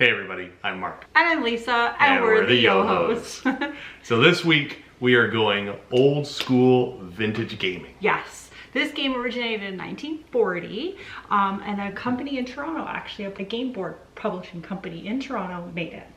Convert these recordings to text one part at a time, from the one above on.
Hey everybody, I'm Mark. And I'm Lisa, and we're the Yo-Hos. So this week we are going old school vintage gaming. Yes, this game originated in 1940, and a company in Toronto, actually, a game board publishing company in Toronto made it.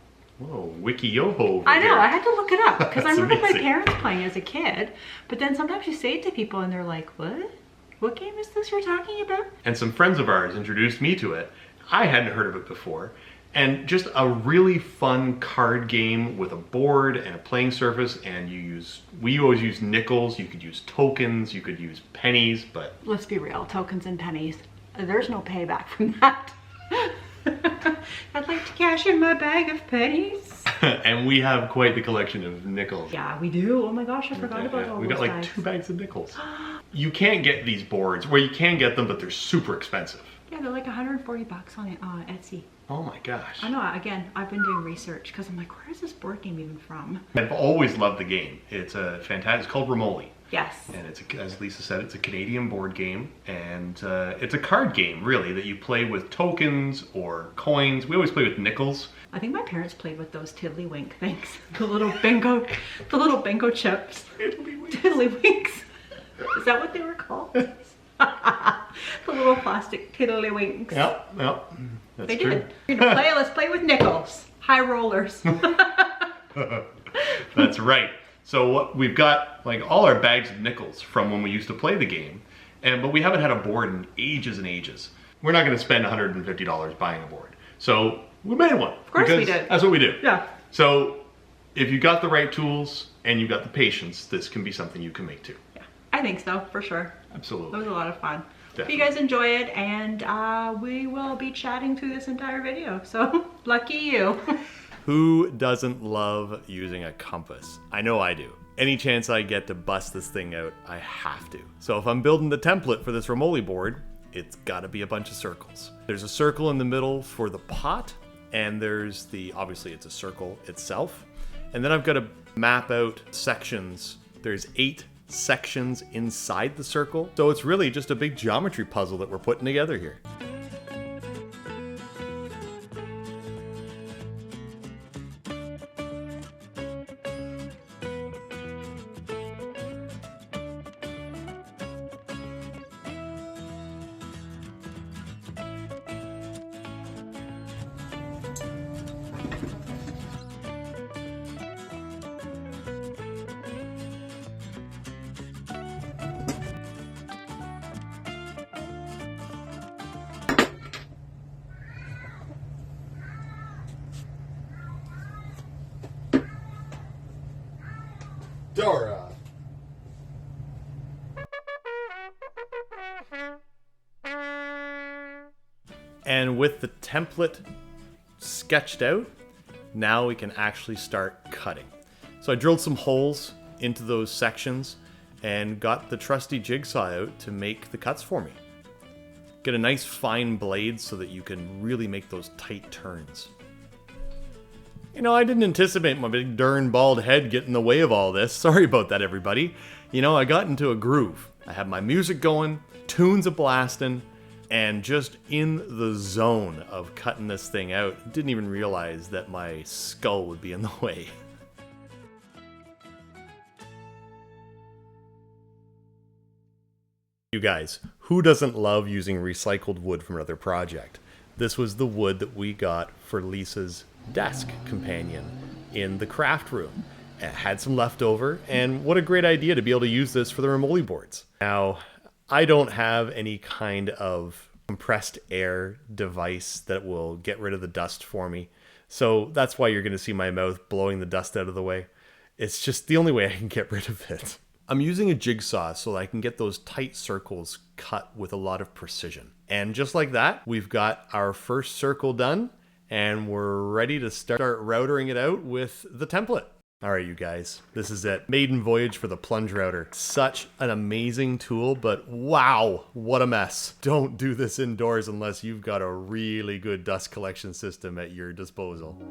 Whoa, Wiki Yo-Ho over I know, here. I had to look it up, because I That's remember my amazing. parents playing as a kid, but then sometimes you say it to people and they're like, what? What game is this you're talking about? And some friends of ours introduced me to it. I hadn't heard of it before. And just a really fun card game with a board and a playing surface, and we always use nickels, you could use tokens, you could use pennies, but... Let's be real, tokens and pennies. There's no payback from that. I'd like to cash in my bag of pennies. And we have quite the collection of nickels. Yeah, we do. Oh my gosh, I forgot about all We those got like bags. 2 bags of nickels. You can't get these boards, well you can get them, but they're super expensive. Yeah, they're like 140 bucks on Etsy. Oh my gosh. I know, again, I've been doing research because I'm like, where is this board game even from? I've always loved the game. It's a fantastic, it's called Rummoli. Yes. And it's, as Lisa said, it's a Canadian board game. And it's a card game, really, that you play with tokens or coins. We always play with nickels. I think my parents played with those tiddlywink things. The little bingo chips. Tiddlywinks. Is that what they were called? The little plastic tiddlywinks. Yep. That's They true. did. Let's play with nickels. High rollers. That's right. So what we've got, like, all our bags of nickels from when we used to play the game, but we haven't had a board in ages and ages. We're not going to spend $150 buying a board. So we made one. Of course we did. That's what we do. Yeah. So if you got the right tools and you got the patience, this can be something you can make too. Yeah, I think so, for sure. It Absolutely. was a lot of fun. Hope you Definitely. guys enjoy it, and we will be chatting through this entire video, so lucky you. Who doesn't love using a compass? I know I do. Any chance I get to bust this thing out, I have to. So if I'm building the template for this Rummoli board, it's gotta be a bunch of circles. There's a circle in the middle for the pot, and there's obviously it's a circle itself. And then I've got to map out sections. There's 8 sections inside the circle. So it's really just a big geometry puzzle that we're putting together here. Dora. And with the template sketched out, now we can actually start cutting. So I drilled some holes into those sections and got the trusty jigsaw out to make the cuts for me. Get a nice fine blade so that you can really make those tight turns. You know, I didn't anticipate my big darn bald head getting in the way of all this. Sorry about that, everybody. You know, I got into a groove. I had my music going, tunes a-blasting, and just in the zone of cutting this thing out. Didn't even realize that my skull would be in the way. You guys, who doesn't love using recycled wood from another project? This was the wood that we got for Lisa's desk companion in the craft room. It had some leftover, and what a great idea to be able to use this for the Rummoli boards. Now, I don't have any kind of compressed air device that will get rid of the dust for me, so that's why you're going to see my mouth blowing the dust out of the way. It's just the only way I can get rid of it. I'm using a jigsaw so that I can get those tight circles cut with a lot of precision. And just like that, we've got our first circle done, and we're ready to start routering it out with the template. All right, you guys, this is it. Maiden voyage for the plunge router. Such an amazing tool, but wow, what a mess. Don't do this indoors unless you've got a really good dust collection system at your disposal.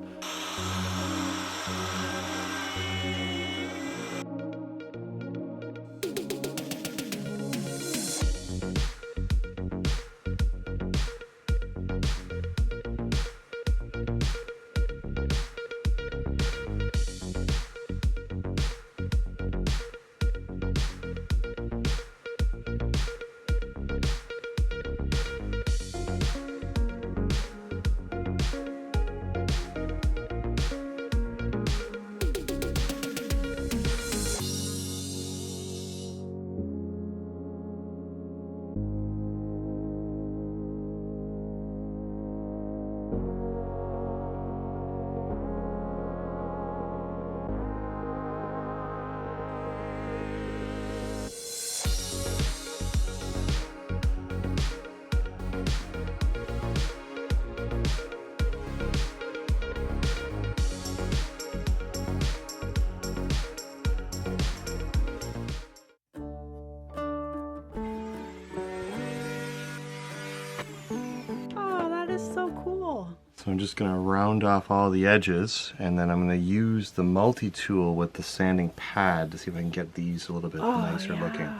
So I'm just going to round off all the edges, and then I'm going to use the multi-tool with the sanding pad to see if I can get these a little bit nicer looking.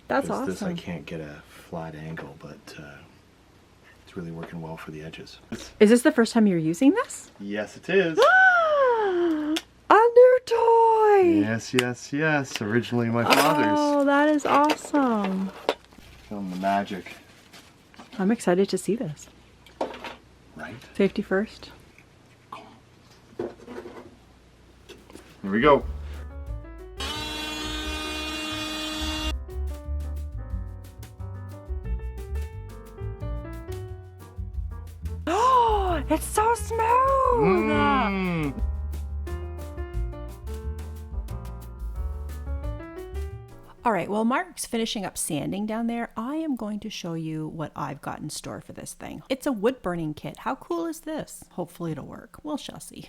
That's awesome. This I can't get a flat angle, but it's really working well for the edges. Is this the first time you're using this? Yes, it is. A new toy! Yes, yes, yes. Originally my father's. Oh, that is awesome. Film the magic. I'm excited to see this. Right. Safety first. Here we go. Oh, it's so smooth! All right, while Mark's finishing up sanding down there, I am going to show you what I've got in store for this thing. It's a wood burning kit. How cool is this? Hopefully it'll work. We'll shall see.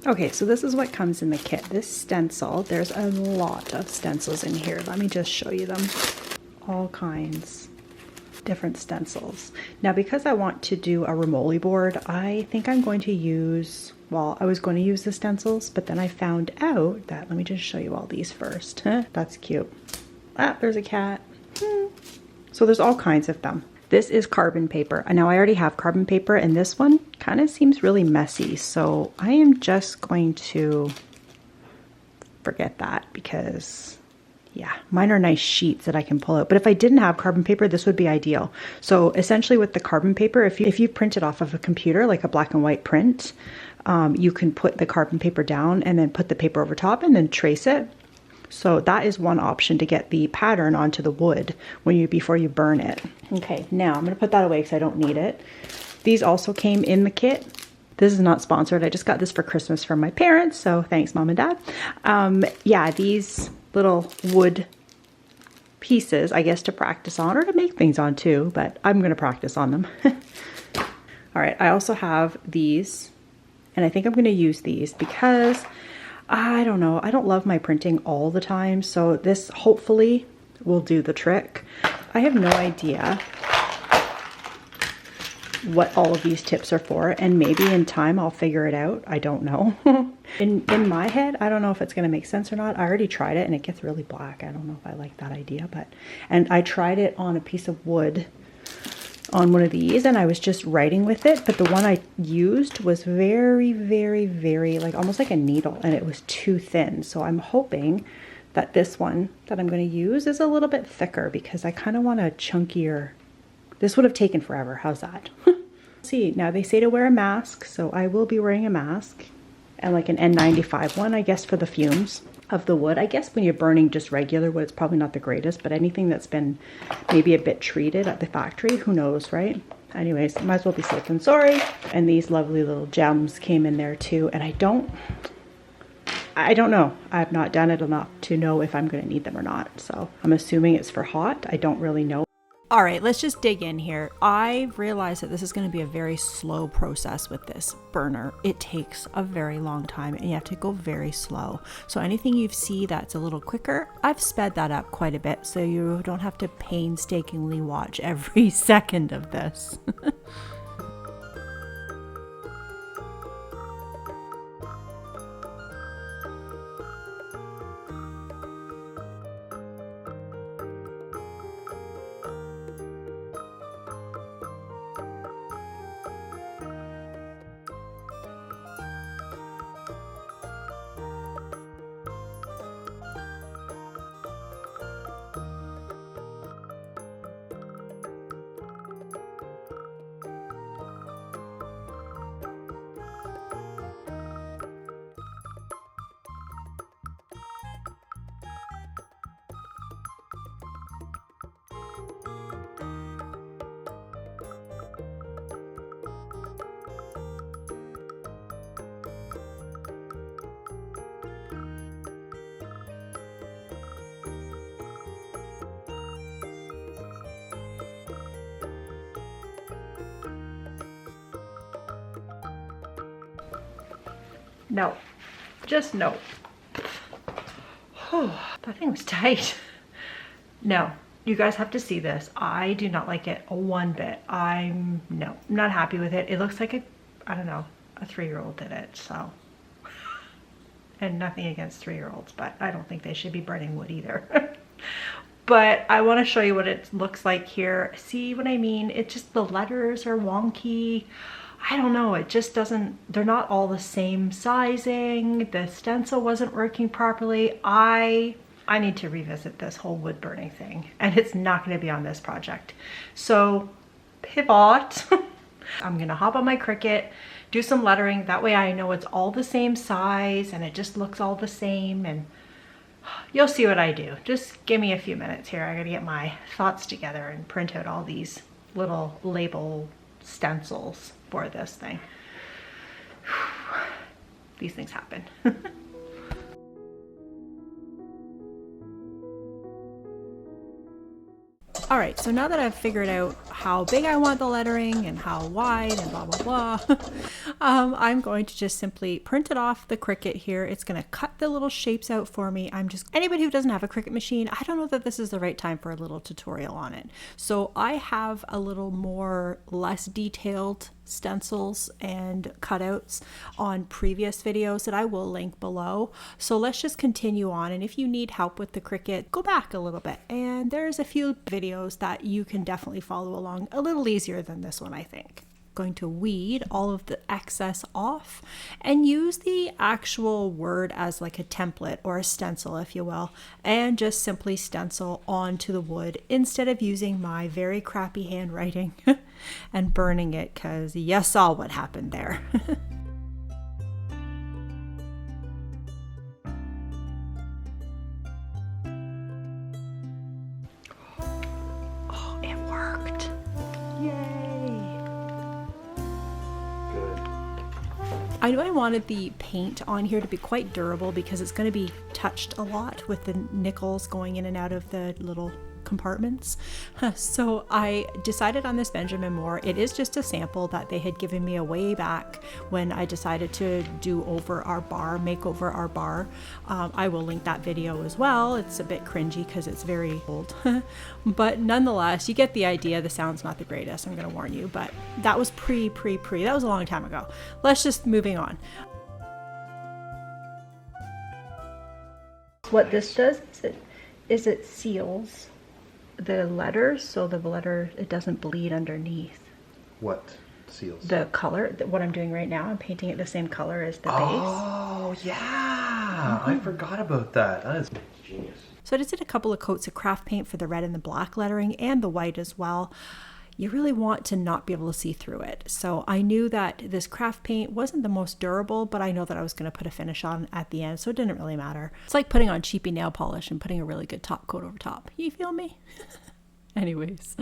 Okay, so this is what comes in the kit. This stencil, there's a lot of stencils in here. Let me just show you them. All kinds. Different stencils. Now, because I want to do a Rummoli board, I think I'm going to use, well, I was going to use the stencils, but then I found out that, let me just show you all these first. That's cute. Ah, there's a cat. So there's all kinds of them. This is carbon paper. Now I already have carbon paper, and this one kind of seems really messy. So I am just going to forget that because, yeah, mine are nice sheets that I can pull out. But if I didn't have carbon paper, this would be ideal. So essentially with the carbon paper, if you print it off of a computer, like a black and white print, you can put the carbon paper down and then put the paper over top and then trace it. So that is one option to get the pattern onto the wood before you burn it. Okay, now I'm going to put that away because I don't need it. These also came in the kit. This is not sponsored. I just got this for Christmas from my parents, so thanks, Mom and Dad. Yeah, these little wood pieces, I guess, to practice on or to make things on too, but I'm going to practice on them. All right, I also have these, and I think I'm going to use these because I don't know, I don't love my printing all the time, so this hopefully will do the trick. I have no idea what all of these tips are for, and maybe in time I'll figure it out. I don't know. In my head, I don't know if it's going to make sense or not. I already tried it and it gets really black. I don't know if I like that idea, and I tried it on a piece of wood on one of these, and I was just writing with it, but the one I used was very, very, very, like almost like a needle, and it was too thin. So I'm hoping that this one that I'm going to use is a little bit thicker because I kind of want a chunkier. This would have taken forever. How's that? See, now they say to wear a mask, so I will be wearing a mask, and like an N95 one, I guess, for the fumes of the wood. I guess when you're burning just regular wood, it's probably not the greatest, but anything that's been maybe a bit treated at the factory, who knows, right? Anyways, might as well be safe than sorry. And these lovely little gems came in there too, and I don't know. I've not done it enough to know if I'm going to need them or not, so I'm assuming it's for hot. I don't really know. All right, let's just dig in here. I realized that this is going to be a very slow process with this burner. It takes a very long time and you have to go very slow. So anything you see that's a little quicker, I've sped that up quite a bit so you don't have to painstakingly watch every second of this. No, just no. Oh, that thing was tight. No, you guys have to see this. I do not like it one bit. I'm not happy with it. It looks like a I don't know, a 3-year-old did it, so. And nothing against 3-year-olds, but I don't think they should be burning wood either. But I want to show you what it looks like here. See what I mean? It just, the letters are wonky. I don't know, it just doesn't, they're not all the same sizing. The stencil wasn't working properly. I need to revisit this whole wood burning thing, and it's not going to be on this project. So pivot. I'm going to hop on my Cricut, do some lettering. That way I know it's all the same size and it just looks all the same, and you'll see what I do. Just give me a few minutes here. I gotta get my thoughts together and print out all these little label stencils for this thing. These things happen. All right, so now that I've figured out how big I want the lettering and how wide and blah, blah, blah, I'm going to just simply print it off the Cricut here. It's gonna cut the little shapes out for me. Anybody who doesn't have a Cricut machine, I don't know that this is the right time for a little tutorial on it. So I have a little more, less detailed stencils and cutouts on previous videos that I will link below. So let's just continue on, and if you need help with the Cricut, go back a little bit, and there's a few videos that you can definitely follow along a little easier than this one, I think. Going to weed all of the excess off and use the actual word as like a template or a stencil, if you will, and just simply stencil onto the wood instead of using my very crappy handwriting and burning it, because you saw what happened there. Oh, it worked. Yay. I knew I wanted the paint on here to be quite durable because it's going to be touched a lot with the nickels going in and out of the little compartments. So I decided on this Benjamin Moore. It is just a sample that they had given me a way back when I decided to do over our bar, make over our bar. I will link that video as well. It's a bit cringy because it's very old, but nonetheless, you get the idea. The sound's not the greatest, I'm going to warn you, but that was pre. That was a long time ago. Let's just moving on. What this does is it seals the letters, so the letter, it doesn't bleed underneath. What seals? The color, what I'm doing right now, I'm painting it the same color as the base. Oh, yeah. I forgot about that. That is genius. So I just did a couple of coats of craft paint for the red and the black lettering and the white as well. You really want to not be able to see through it. So I knew that this craft paint wasn't the most durable, but I know that I was going to put a finish on at the end, so it didn't really matter. It's like putting on cheapy nail polish and putting a really good top coat over top. You feel me? Anyways.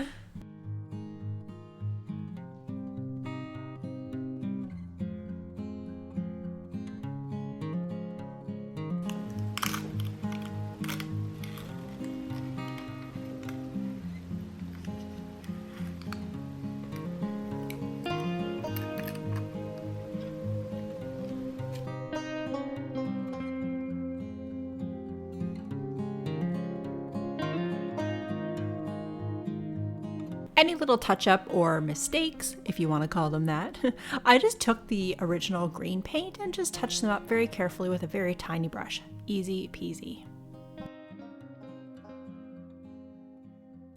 Any little touch-up or mistakes, if you want to call them that, I just took the original green paint and just touched them up very carefully with a very tiny brush. Easy peasy.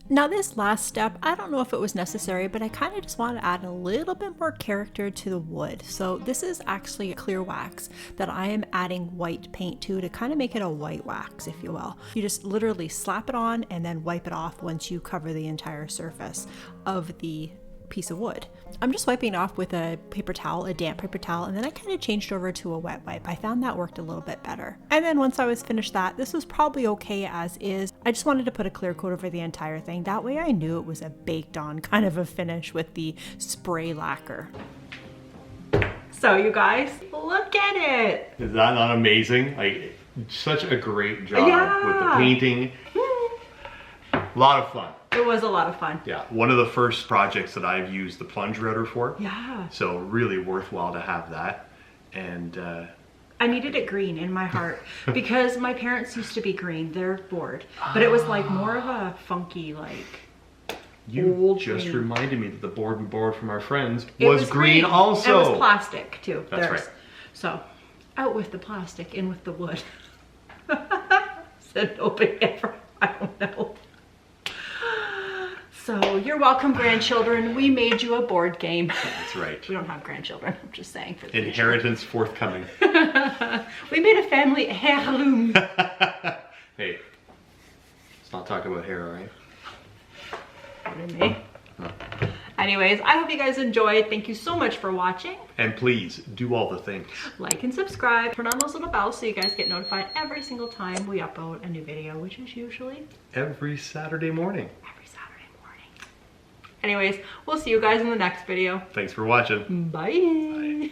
Now this last step, I don't know if it was necessary, but I kind of just want to add a little bit more character to the wood. So this is actually a clear wax that I am adding white paint to kind of make it a white wax, if you will. You just literally slap it on and then wipe it off once you cover the entire surface of the piece of wood. I'm just wiping it off with a paper towel, a damp paper towel, and then I kind of changed over to a wet wipe. I found that worked a little bit better. And then once I was finished that, this was probably okay as is. I just wanted to put a clear coat over the entire thing. That way I knew it was a baked on kind of a finish with the spray lacquer. So you guys, look at it. Is that not amazing? Like, such a great job with the painting. A lot of fun. It was a lot of fun. Yeah, one of the first projects that I've used the plunge router for. Yeah. So really worthwhile to have that. And I needed it green in my heart because my parents used to be green. They're bored. But it was like more of a funky, like You Old just green. reminded me that the board we borrowed from our friends It was green also. It was plastic too. That's right. So, out with the plastic, in with the wood. Said nobody ever. I don't know. So, you're welcome, grandchildren. We made you a board game. That's right. We don't have grandchildren. I'm just saying for the Inheritance forthcoming. We made a family heirloom. Hey, let's not talk about hair, alright? Pardon me. Anyways, I hope you guys enjoyed. Thank you so much for watching. And please, do all the things. Like and subscribe. Turn on those little bells so you guys get notified every single time we upload a new video, which is usually Every Saturday morning. every Saturday morning. Anyways, we'll see you guys in the next video. Thanks for watching. Bye.